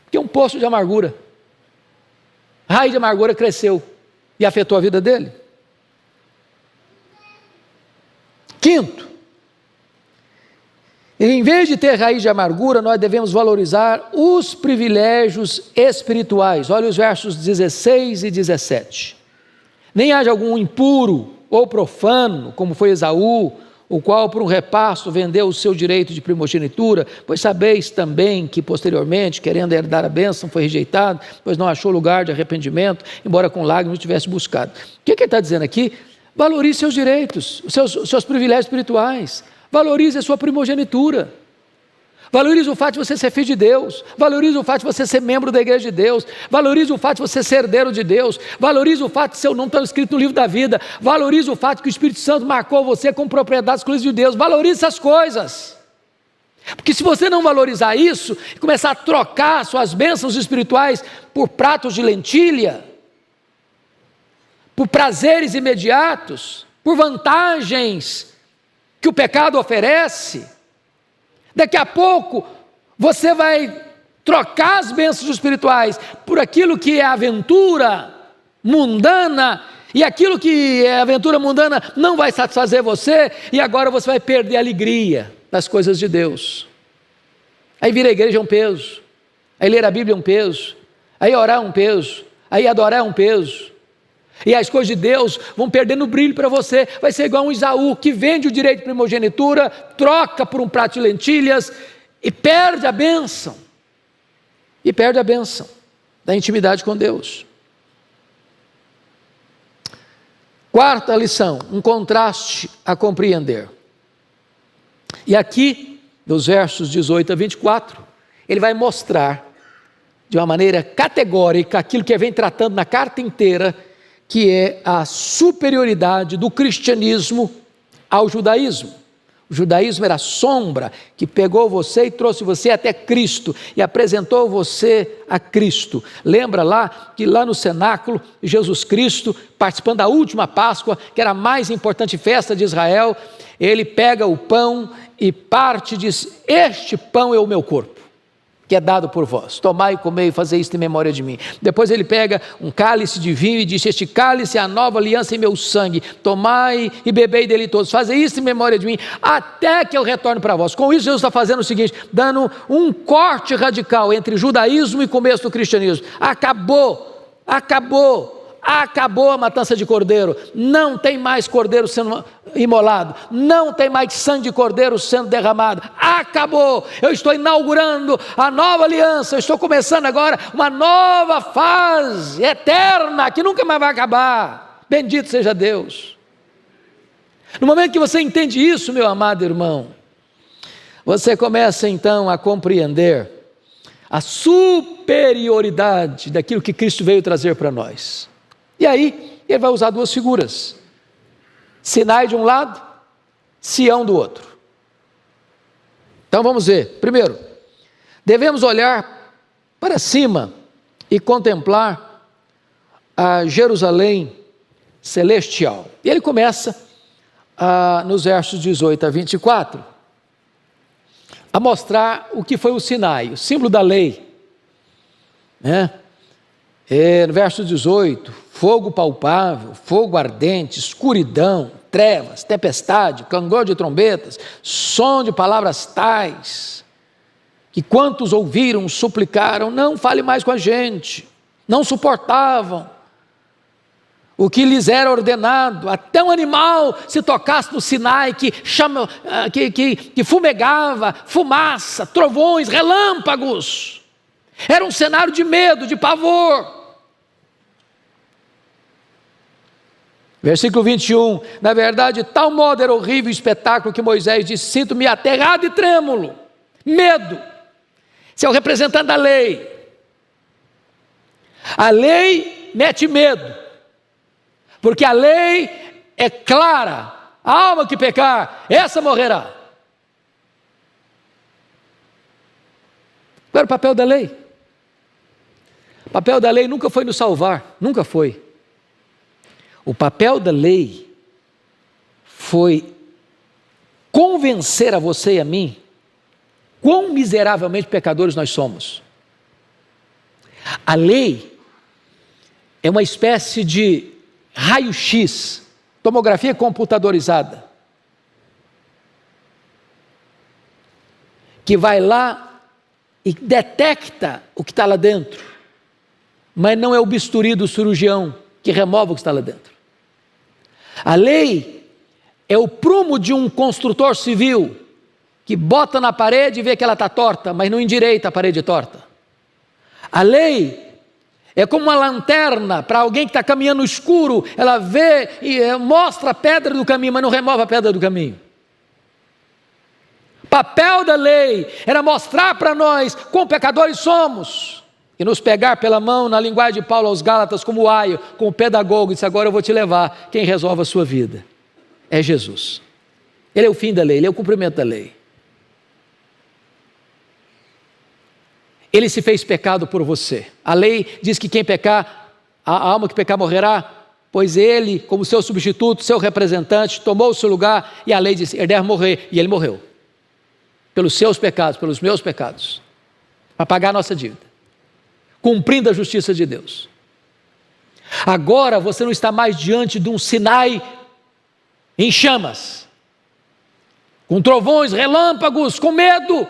Porque é um poço de amargura. A raiz de amargura cresceu e afetou a vida dele. Quinto, em vez de ter raiz de amargura, nós devemos valorizar os privilégios espirituais. Olha os versos 16 e 17. Nem haja algum impuro ou profano, como foi Esaú, o qual por um repasto vendeu o seu direito de primogenitura, pois sabeis também que posteriormente, querendo herdar a bênção, foi rejeitado, pois não achou lugar de arrependimento, embora com lágrimas tivesse buscado. O que ele está dizendo aqui? Valorize seus direitos, os seus privilégios espirituais. Valorize a sua primogenitura. Valorize o fato de você ser filho de Deus. Valorize o fato de você ser membro da igreja de Deus. Valorize o fato de você ser herdeiro de Deus. Valorize o fato de seu nome estar escrito no livro da vida. Valorize o fato que o Espírito Santo marcou você como propriedade exclusiva de Deus. Valorize essas coisas. Porque se você não valorizar isso, e começar a trocar suas bênçãos espirituais por pratos de lentilha, por prazeres imediatos, por vantagens que o pecado oferece, daqui a pouco você vai trocar as bênçãos espirituais por aquilo que é aventura mundana, e aquilo que é aventura mundana não vai satisfazer você, e agora você vai perder a alegria das coisas de Deus. Aí vir à igreja é um peso, aí ler a Bíblia é um peso, aí orar é um peso, aí adorar é um peso, e as coisas de Deus vão perdendo brilho para você. Vai ser igual um Esaú que vende o direito de primogenitura, troca por um prato de lentilhas e perde a bênção, da intimidade com Deus. Quarta lição, um contraste a compreender. E aqui, nos versos 18 a 24, ele vai mostrar de uma maneira categórica aquilo que ele vem tratando na carta inteira, que é a superioridade do cristianismo ao judaísmo. O judaísmo era a sombra que pegou você e trouxe você até Cristo e apresentou você a Cristo. Lembra lá que lá no cenáculo, Jesus Cristo, participando da última Páscoa, que era a mais importante festa de Israel, ele pega o pão e parte e diz: este pão é o meu corpo, que é dado por vós, tomai e comei e fazei isto em memória de mim. Depois ele pega um cálice de vinho e diz: este cálice é a nova aliança em meu sangue, tomai e bebei dele todos, fazei isto em memória de mim, até que eu retorne para vós. Com isso Jesus está fazendo o seguinte, dando um corte radical entre judaísmo e começo do cristianismo. Acabou a matança de cordeiro, não tem mais cordeiro sendo imolado, não tem mais sangue de cordeiro sendo derramado, acabou. Eu estou inaugurando a nova aliança, eu estou começando agora uma nova fase eterna, que nunca mais vai acabar. Bendito seja Deus. No momento que você entende isso, meu amado irmão, você começa então a compreender a superioridade daquilo que Cristo veio trazer para nós. E aí, ele vai usar duas figuras: Sinai de um lado, Sião do outro. Então vamos ver. Primeiro, devemos olhar para cima e contemplar a Jerusalém celestial. E ele começa nos versos 18 a 24 a mostrar o que foi o Sinai, o símbolo da lei, né? No verso 18, fogo palpável, fogo ardente, escuridão, trevas, tempestade, clangor de trombetas, som de palavras tais, que quantos ouviram suplicaram, não fale mais com a gente, não suportavam o que lhes era ordenado. Até um animal se tocasse no Sinai, que fumegava, fumaça, trovões, relâmpagos. Era um cenário de medo, de pavor. Versículo 21, na verdade, tal modo era horrível o espetáculo que Moisés disse: sinto-me aterrado e trêmulo, medo. Esse é o representante da lei. A lei mete medo, porque a lei é clara: a alma que pecar, essa morrerá. Qual era o papel da lei? O papel da lei nunca foi nos salvar, nunca foi. O papel da lei foi convencer a você e a mim quão miseravelmente pecadores nós somos. A lei é uma espécie de raio-x, tomografia computadorizada, que vai lá e detecta o que está lá dentro, mas não é o bisturi do cirurgião que remove o que está lá dentro. A lei é o prumo de um construtor civil que bota na parede e vê que ela está torta, mas não endireita a parede torta. A lei é como uma lanterna para alguém que está caminhando no escuro, ela vê e mostra a pedra do caminho, mas não remove a pedra do caminho. papel da lei era mostrar para nós quão pecadores somos e nos pegar pela mão, na linguagem de Paulo aos Gálatas, como aio, como pedagogo, e disse: agora eu vou te levar, quem resolve a sua vida é Jesus. Ele é o fim da lei, ele é o cumprimento da lei. Ele se fez pecado por você. A lei diz que quem pecar, a alma que pecar morrerá, pois ele, como seu substituto, seu representante, tomou o seu lugar, e a lei disse: ele deve morrer, e ele morreu. Pelos seus pecados, pelos meus pecados, para pagar a nossa dívida, cumprindo a justiça de Deus. Agora você não está mais diante de um Sinai em chamas, com trovões, relâmpagos, com medo.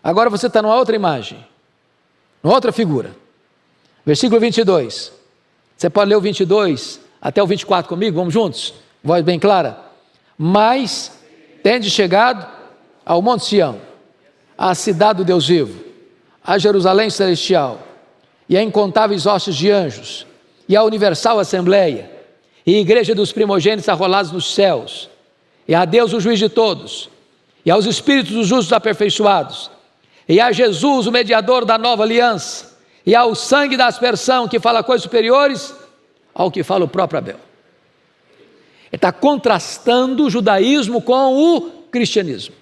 Agora você está numa outra imagem, numa outra figura. Versículo 22. Você pode ler o 22 até o 24 comigo? Vamos juntos? Voz bem clara. Mas tende chegado ao Monte Sião, à cidade do Deus vivo, a Jerusalém celestial, e a incontáveis hostes de anjos, e a universal assembleia, e a igreja dos primogênitos arrolados nos céus, e a Deus o juiz de todos, e aos espíritos dos justos aperfeiçoados, e a Jesus o mediador da nova aliança, e ao sangue da aspersão que fala coisas superiores ao que fala o próprio Abel. Ele está contrastando o judaísmo com o cristianismo.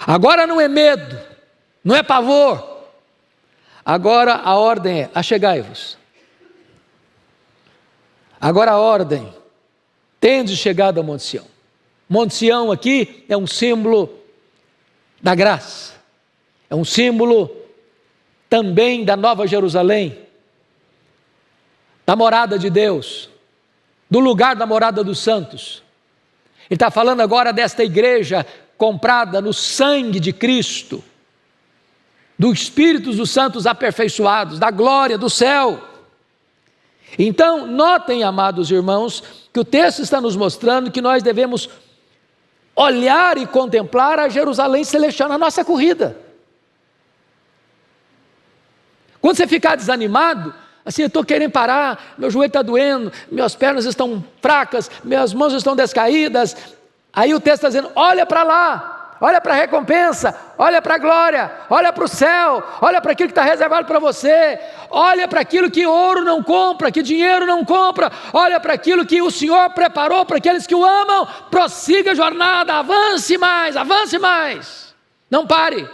Agora não é medo, não é pavor. Agora a ordem é: achegai-vos. Agora a ordem: tendes chegado ao Monte Sião. Monte Sião aqui é um símbolo da graça, é um símbolo também da Nova Jerusalém, da morada de Deus, do lugar da morada dos santos. Ele está falando agora desta igreja comprada no sangue de Cristo, dos espíritos dos santos aperfeiçoados, da glória do céu. Então, notem, amados irmãos, que o texto está nos mostrando que nós devemos olhar e contemplar a Jerusalém celestial na nossa corrida. Quando você ficar desanimado, assim: eu estou querendo parar, meu joelho está doendo, minhas pernas estão fracas, minhas mãos estão descaídas. Aí o texto está dizendo: olha para lá, olha para a recompensa, olha para a glória, olha para o céu, olha para aquilo que está reservado para você, olha para aquilo que ouro não compra, que dinheiro não compra, olha para aquilo que o Senhor preparou para aqueles que o amam. Prossiga a jornada, avance mais, não pare,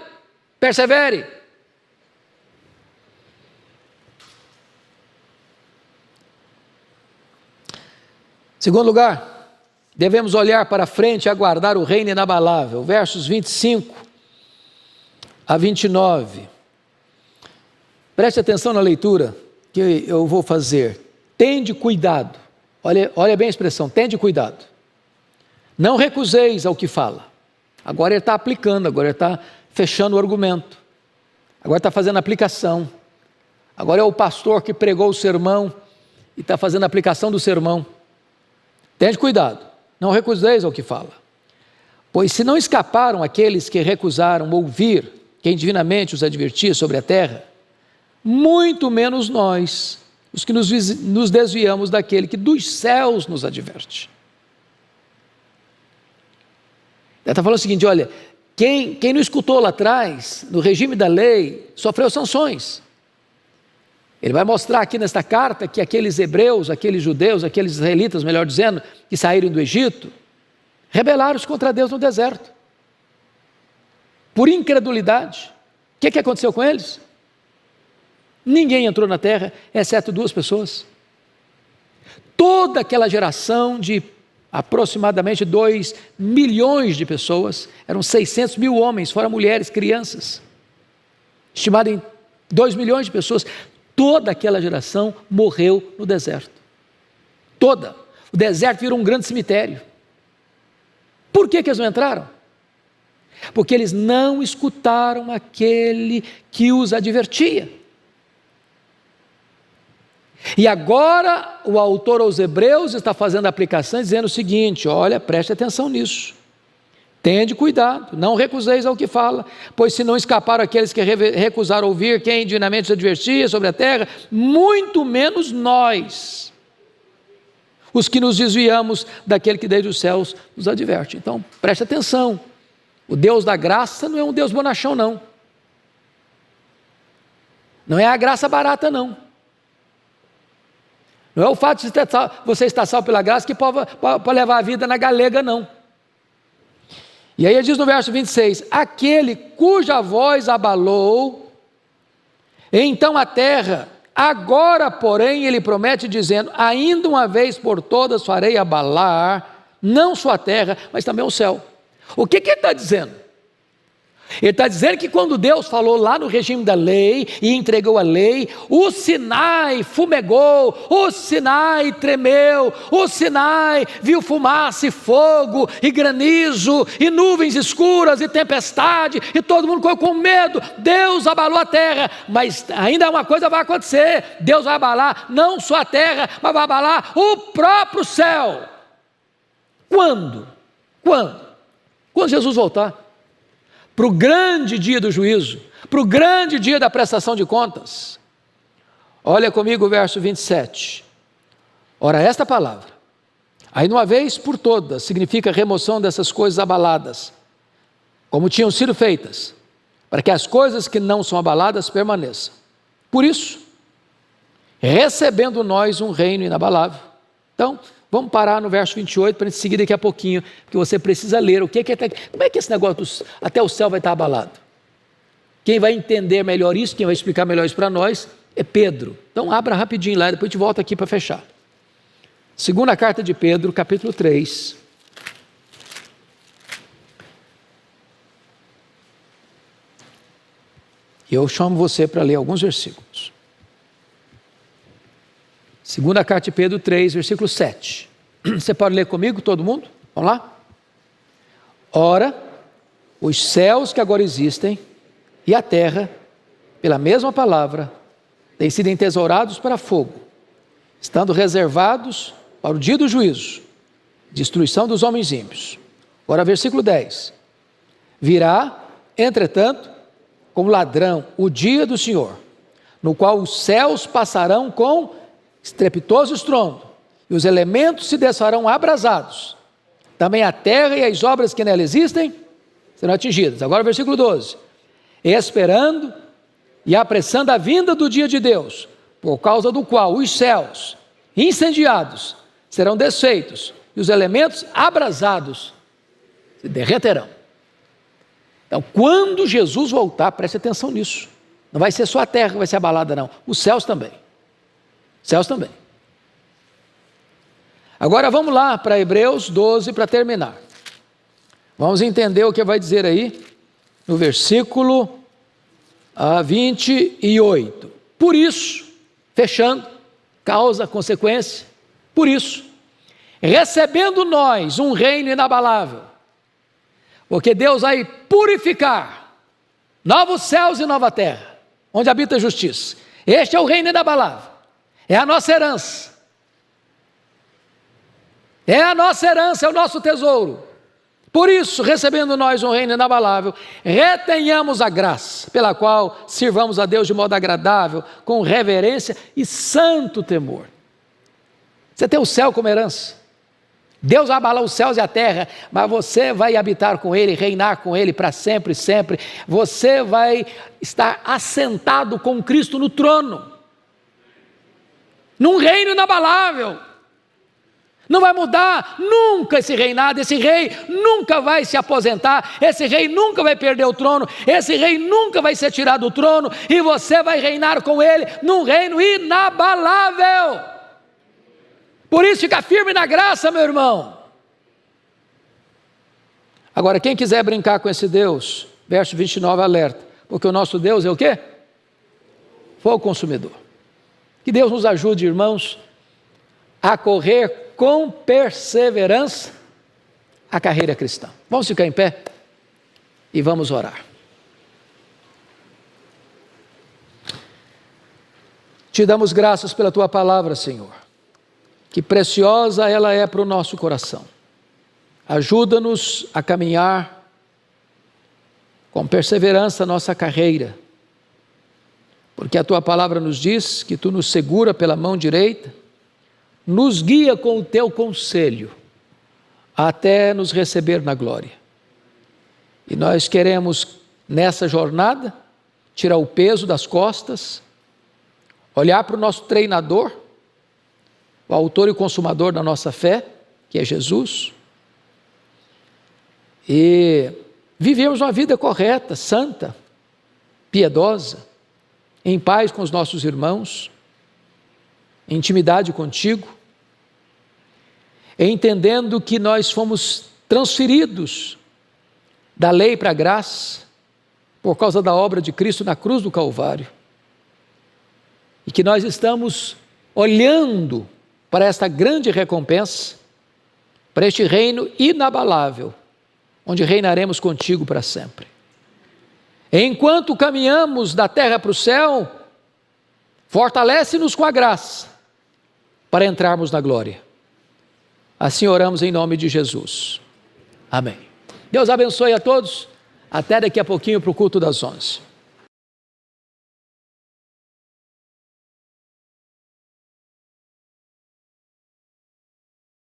persevere. Segundo lugar, devemos olhar para frente e aguardar o reino inabalável. Versos 25 a 29. Preste atenção na leitura que eu vou fazer. Tende cuidado. Olha bem a expressão: tende cuidado. Não recuseis ao que fala. Agora ele está aplicando, agora ele está fechando o argumento. Agora está fazendo aplicação. Agora é o pastor que pregou o sermão e está fazendo a aplicação do sermão. Tende cuidado, não recuseis ao que fala. Pois se não escaparam aqueles que recusaram ouvir quem divinamente os advertia sobre a terra, muito menos nós, os que nos desviamos daquele que dos céus nos adverte. Ele está falando o seguinte: olha, quem não escutou lá atrás, no regime da lei, sofreu sanções. Ele vai mostrar aqui nesta carta que aqueles hebreus, aqueles judeus, aqueles israelitas, melhor dizendo, que saíram do Egito, rebelaram-se contra Deus no deserto, por incredulidade. O que aconteceu com eles? Ninguém entrou na terra, exceto 2 pessoas. Toda aquela geração de aproximadamente 2 milhões de pessoas, eram 600 mil homens, fora mulheres, crianças, estimado em 2 milhões de pessoas. Toda aquela geração morreu no deserto. Toda. O deserto virou um grande cemitério. Por que eles não entraram? Porque eles não escutaram aquele que os advertia. E agora o autor aos Hebreus está fazendo a aplicação dizendo o seguinte: olha, preste atenção nisso. Tende cuidado, não recuseis ao que fala, pois se não escaparam aqueles que recusaram ouvir quem divinamente os advertia sobre a terra, muito menos nós, os que nos desviamos daquele que desde os céus nos adverte. Então, preste atenção. O Deus da graça não é um Deus bonachão, não. Não é a graça barata, não. Não é o fato de você estar salvo pela graça que pode levar a vida na galega, não. E aí ele diz no verso 26, aquele cuja voz abalou, então a terra, agora porém ele promete dizendo, ainda uma vez por todas farei abalar, não só a terra, mas também o céu. O que ele está dizendo? Ele está dizendo que quando Deus falou lá no regime da lei e entregou a lei, o Sinai fumegou, o Sinai tremeu, o Sinai viu fumaça e fogo e granizo e nuvens escuras e tempestade e todo mundo ficou com medo. Deus abalou a terra, mas ainda uma coisa vai acontecer, Deus vai abalar não só a terra, mas vai abalar o próprio céu. Quando? Quando Jesus voltar. Para o grande dia do juízo, para o grande dia da prestação de contas. Olha comigo o verso 27. Ora, esta palavra, aí de uma vez por todas, significa remoção dessas coisas abaladas, como tinham sido feitas, para que as coisas que não são abaladas permaneçam. Por isso, recebendo nós um reino inabalável. Então, vamos parar no verso 28 para a gente seguir daqui a pouquinho, porque você precisa ler como é que esse negócio até o céu vai estar abalado. Quem vai entender melhor isso, quem vai explicar melhor isso para nós, é Pedro. Então abra rapidinho lá, depois a gente volta aqui para fechar. Segunda carta de Pedro, capítulo 3. Eu chamo você para ler alguns versículos. Segunda carta de Pedro 3, versículo 7. Você pode ler comigo, todo mundo? Vamos lá? Ora, os céus que agora existem e a terra, pela mesma palavra, têm sido entesourados para fogo, estando reservados para o dia do juízo, destruição dos homens ímpios. Ora, versículo 10. Virá, entretanto, como ladrão, o dia do Senhor, no qual os céus passarão com estrepitoso estrondo, e os elementos se desfarão abrasados, também a terra e as obras que nela existem serão atingidas. Agora versículo 12, esperando e apressando a vinda do dia de Deus, por causa do qual os céus incendiados serão desfeitos, e os elementos abrasados se derreterão. Então quando Jesus voltar, preste atenção nisso, não vai ser só a terra que vai ser abalada não, os céus também. Céus também. Agora vamos lá para Hebreus 12 para terminar. Vamos entender o que vai dizer aí no versículo 28. Por isso, fechando, causa, consequência, por isso, recebendo nós um reino inabalável, porque Deus vai purificar novos céus e nova terra, onde habita a justiça. Este é o reino inabalável. É a nossa herança. É a nossa herança, é o nosso tesouro. Por isso, recebendo nós um reino inabalável, retenhamos a graça, pela qual sirvamos a Deus de modo agradável, com reverência e santo temor. Você tem o céu como herança. Deus vai abalar os céus e a terra, mas você vai habitar com Ele, reinar com Ele para sempre e sempre. Você vai estar assentado com Cristo no trono. Num reino inabalável, não vai mudar nunca esse reinado, esse rei nunca vai se aposentar, esse rei nunca vai perder o trono, esse rei nunca vai ser tirado do trono, e você vai reinar com ele num reino inabalável. Por isso fica firme na graça, meu irmão. Agora quem quiser brincar com esse Deus, verso 29 alerta, porque o nosso Deus é o quê? Fogo consumidor. Que Deus nos ajude, irmãos, a correr com perseverança a carreira cristã. Vamos ficar em pé e vamos orar. Te damos graças pela Tua palavra, Senhor. Que preciosa ela é para o nosso coração. Ajuda-nos a caminhar com perseverança a nossa carreira. Porque a Tua palavra nos diz que Tu nos segura pela mão direita, nos guia com o teu conselho, até nos receber na glória. E nós queremos, nessa jornada, tirar o peso das costas, olhar para o nosso treinador, o autor e consumador da nossa fé, que é Jesus, e vivermos uma vida correta, santa, piedosa, em paz com os nossos irmãos, em intimidade contigo, entendendo que nós fomos transferidos da lei para a graça, por causa da obra de Cristo na cruz do Calvário, e que nós estamos olhando para esta grande recompensa, para este reino inabalável, onde reinaremos contigo para sempre. Enquanto caminhamos da terra para o céu, fortalece-nos com a graça, para entrarmos na glória. Assim oramos em nome de Jesus. Amém. Deus abençoe a todos. Até daqui a pouquinho para o culto das 11.